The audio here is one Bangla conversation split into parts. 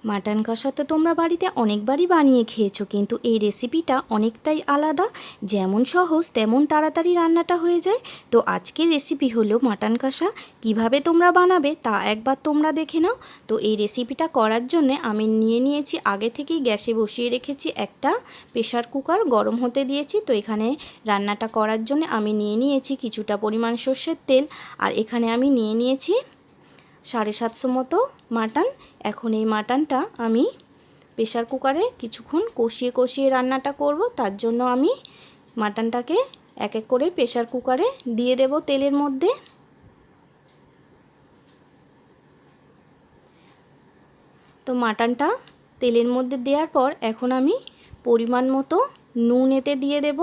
মাটন কষা তো তোমরা বাড়িতে অনেকবারই বানিয়ে খেয়েছো, কিন্তু এই রেসিপিটা অনেকটাই আলাদা। যেমন সহজ তেমন তাড়াতাড়ি রান্নাটা হয়ে যায়। তো আজকের রেসিপি হলো মাটন কষা। কিভাবে তোমরা বানাবে তা একবার তোমরা দেখে নাও। তো এই রেসিপিটা করার জন্য আমি নিয়েছি, আগে থেকেই গ্যাসে বসিয়ে রেখেছি একটা প্রেশার কুকার, গরম হতে দিয়েছি। তো এখানে রান্নাটা করার জন্য আমি নিয়েছি কিছুটা পরিমাণ সর্ষের তেল, আর এখানে আমি নিয়েছি 750 মতো মাটন। এখন এই মাটনটা আমি প্রেশার কুকারে কিছুক্ষণ কষিয়ে কষিয়ে রান্নাটা করব। তার জন্য আমি মাটনটাকে এক এক করে প্রেশার কুকারে দিয়ে দেব তেলের মধ্যে। তো মাটনটা তেলের মধ্যে দেওয়ার পর এখন আমি পরিমাণ মতো নুন এতে দিয়ে দেব,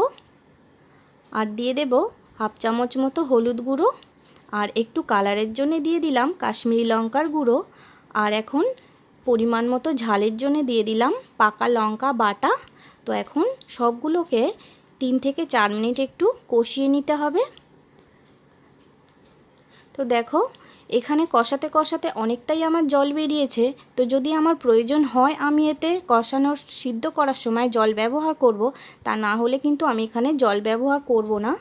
আর দিয়ে দেব হাফ চামচ মতো হলুদ গুঁড়ো, আর একটু কালারের জন্য দিয়ে দিলাম কাশ্মীরি লঙ্কার গুঁড়ো, আর এখন পরিমাণ মতো ঝালের জন্য দিয়ে দিলাম পাকা লঙ্কা বাটা। তো এখন সবগুলোকে 3 থেকে 4 মিনিট একটু কষিয়ে নিতে হবে। তো দেখো এখানে কষাতে কষাতে অনেকটাই আমার জল বেরিয়েছে। তো যদি আমার প্রয়োজন হয় আমি এতে কষানোর সিদ্ধ করার সময় জল ব্যবহার করব, তা না হলে কিন্তু আমি এখানে জল ব্যবহার করব না।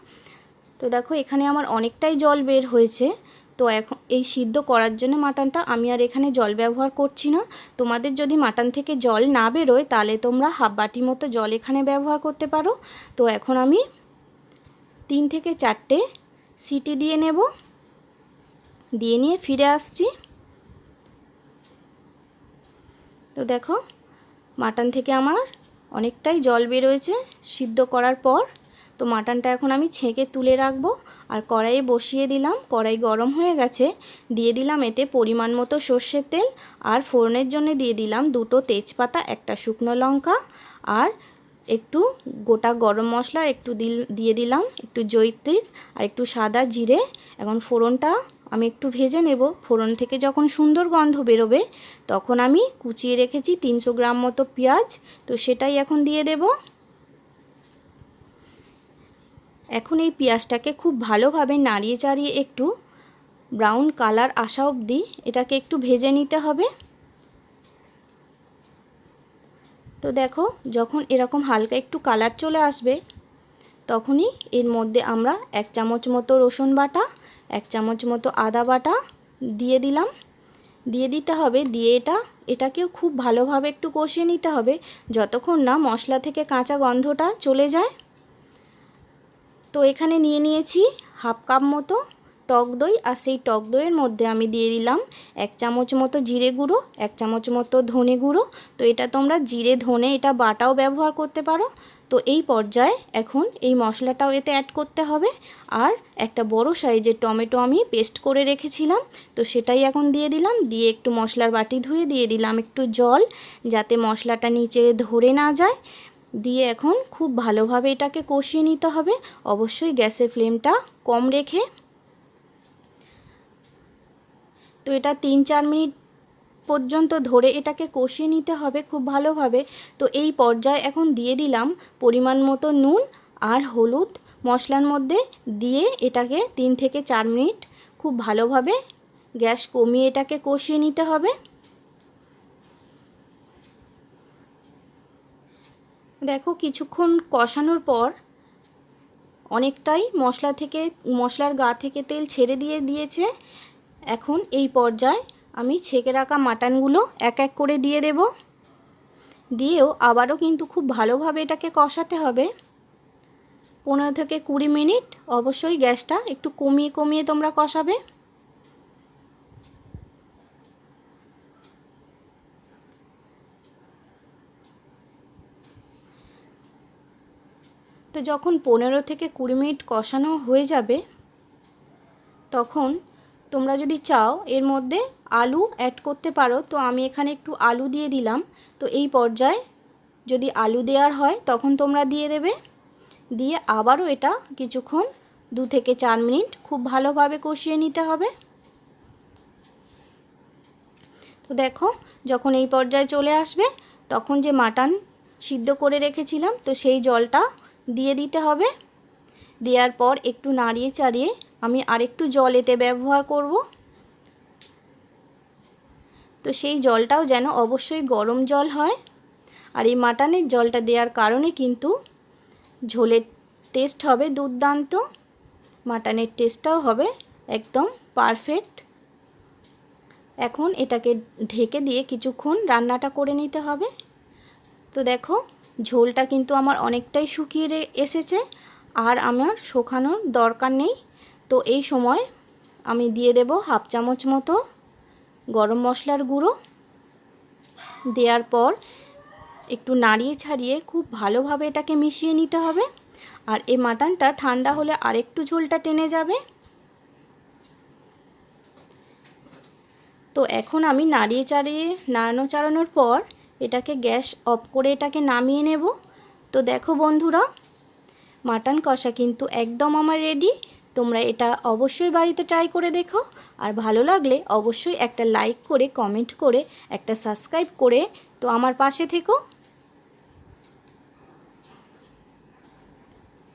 তো দেখো এখানে আমার অনেকটাই জল বের হয়েছে। তো এখন এই সিদ্ধ করার জন্য মাটনটা আমি আর এখানে জল ব্যবহার করছি না। তোমাদের যদি মাটন থেকে জল না বেরোয় তাহলে তোমরা হাফ বাটি মতো জল এখানে ব্যবহার করতে পারো। তো এখন আমি 3 থেকে 4টে সিটি দিয়ে নেব, দিয়ে নিয়ে ফিরে আসছি। তো দেখো মাটন থেকে আমার অনেকটাই জল বেরোয়েছে সিদ্ধ করার পর। তো মাটনটা এখন আমি ছেঁকে তুলে রাখবো, আর কড়াইয়ে বসিয়ে দিলাম। কড়াই গরম হয়ে গেছে, দিয়ে দিলাম এতে পরিমাণ মতো সর্ষের তেল, আর ফোড়নের জন্য দিয়ে দিলাম 2টো তেজপাতা, একটা শুকনো লঙ্কা, আর একটু গোটা গরম মশলা একটু দিয়ে দিলাম, একটু জয়িত্রী আর একটু সাদা জিরে। এখন ফোড়নটা আমি একটু ভেজে নেব। ফোড়ন থেকে যখন সুন্দর গন্ধ বেরোবে তখন আমি কুচিয়ে রেখেছি 300 গ্রাম মতো পেঁয়াজ, তো সেটাই এখন দিয়ে দেব। এখন এই পেঁয়াজটাকে খুব ভালোভাবে নাড়িয়ে চাড়িয়ে একটু ব্রাউন কালার আসা অবধি এটাকে একটু ভেজে নিতে হবে। তো দেখো যখন এরকম হালকা একটু কালার চলে আসবে তখনই এর মধ্যে আমরা 1 চামচ মতো রসুন বাটা, 1 চামচ মতো আদা বাটা দিয়ে দিলাম, দিয়ে দিতে হবে। দিয়ে এটাকেও খুব ভালোভাবে একটু কষিয়ে নিতে হবে যতক্ষণ না মশলা থেকে কাঁচা গন্ধটা চলে যায়। তো এখানে নিয়েছি হাফ কাপ মতো টক দই, আর সেই টক দইয়ের মধ্যে আমি দিয়ে দিলাম 1 চামচ মতো জিরে গুঁড়ো, 1 চামচ মতো ধনে গুঁড়ো। তো এটা তোমরা জিরে ধনে এটা বাটাও ব্যবহার করতে পারো। তো এই পর্যায়ে এখন এই মশলাটাও এতে অ্যাড করতে হবে, আর একটা বড় সাইজের টমেটো আমি পেস্ট করে রেখেছিলাম, তো সেটাই এখন দিয়ে দিলাম। দিয়ে একটু মশলার বাটি ধুয়ে দিয়ে দিলাম একটু জল, যাতে মশলাটা নিচে ধরে না যায়। দিয়ে এখন খুব ভালোভাবে এটাকে কষিয়ে নিতে হবে, অবশ্যই গ্যাসের ফ্লেমটা কম রেখে। তো এটা 3-4 মিনিট পর্যন্ত ধরে এটাকে কষিয়ে নিতে হবে খুব ভালোভাবে। তো এই পর্যায়ে এখন দিয়ে দিলাম পরিমাণ মতো নুন আর হলুদ মশলার মধ্যে, দিয়ে এটাকে 3 থেকে 4 মিনিট খুব ভালোভাবে গ্যাস কমিয়ে এটাকে কষিয়ে নিতে হবে। দেখো কিছুক্ষণ কষানোর পর অনেকটাই মশলার গা থেকে তেল ছেড়ে দিয়েছে। এখন এই পর্যায়ে আমি ছেঁকে রাখা মাটনগুলো এক এক করে দিয়ে দেব। দিয়েও আবারও কিন্তু খুব ভালোভাবে এটাকে কষাতে হবে 15 থেকে 20 মিনিট। অবশ্যই গ্যাসটা একটু কমিয়ে কমিয়ে তোমরা কষাবে। তো যখন 15 থেকে 20 মিনিট কষানো হয়ে যাবে তখন তোমরা যদি চাও এর মধ্যে আলু অ্যাড করতে পারো। তো আমি এখানে একটু আলু দিয়ে দিলাম। তো এই পর্যায়ে যদি আলু দেওয়ার হয় তখন তোমরা দিয়ে দেবে। দিয়ে আবারও এটা কিছুক্ষণ 2 থেকে 4 মিনিট খুব ভালোভাবে কষিয়ে নিতে হবে। তো দেখো যখন এই পর্যায়ে চলে আসবে তখন যে মাটন সিদ্ধ করে রেখেছিলাম তো সেই জলটা দিয়ে দিতে হবে। দেওয়ার পর একটু নাড়িয়ে চাড়িয়ে আমি আরেকটু জল এতে ব্যবহার করব। তো সেই জলটাও যেন অবশ্যই গরম জল হয়। আর এই মাটনের জলটা দেওয়ার কারণে কিন্তু ঝোলের টেস্ট হবে দুর্দান্ত, মাটনের টেস্টটাও হবে একদম পারফেক্ট। এখন এটাকে ঢেকে দিয়ে কিছুক্ষণ রান্নাটা করে নিতে হবে। তো দেখো ঝোলটা কিন্তু আমার অনেকটাই শুকিয়ে এসেছে, আর আমার শুকানোর দরকার নেই। তো এই সময় আমি দিয়ে দেব 1/2 চামচ মতো গরম মশলার গুঁড়ো। দেওয়ার পর একটু নাড়িয়ে ছাড়িয়ে খুব ভালোভাবে এটাকে মিশিয়ে নিতে হবে। আর এই মাটনটা ঠান্ডা হলে আরেকটু ঝোলটা টেনে যাবে। তো এখন আমি নাড়ানো চাড়ানোর পর এটাকে গ্যাস অফ করে এটাকে নামিয়ে নেব। তো দেখো বন্ধুরা, মাটন কষা কিন্তু একদম আমার রেডি। তোমরা এটা অবশ্যই বাড়িতে ট্রাই করে দেখো। আর ভালো লাগলে অবশ্যই একটা লাইক করে, কমেন্ট করে, একটা সাবস্ক্রাইব করে তো আমার পাশে থেকো।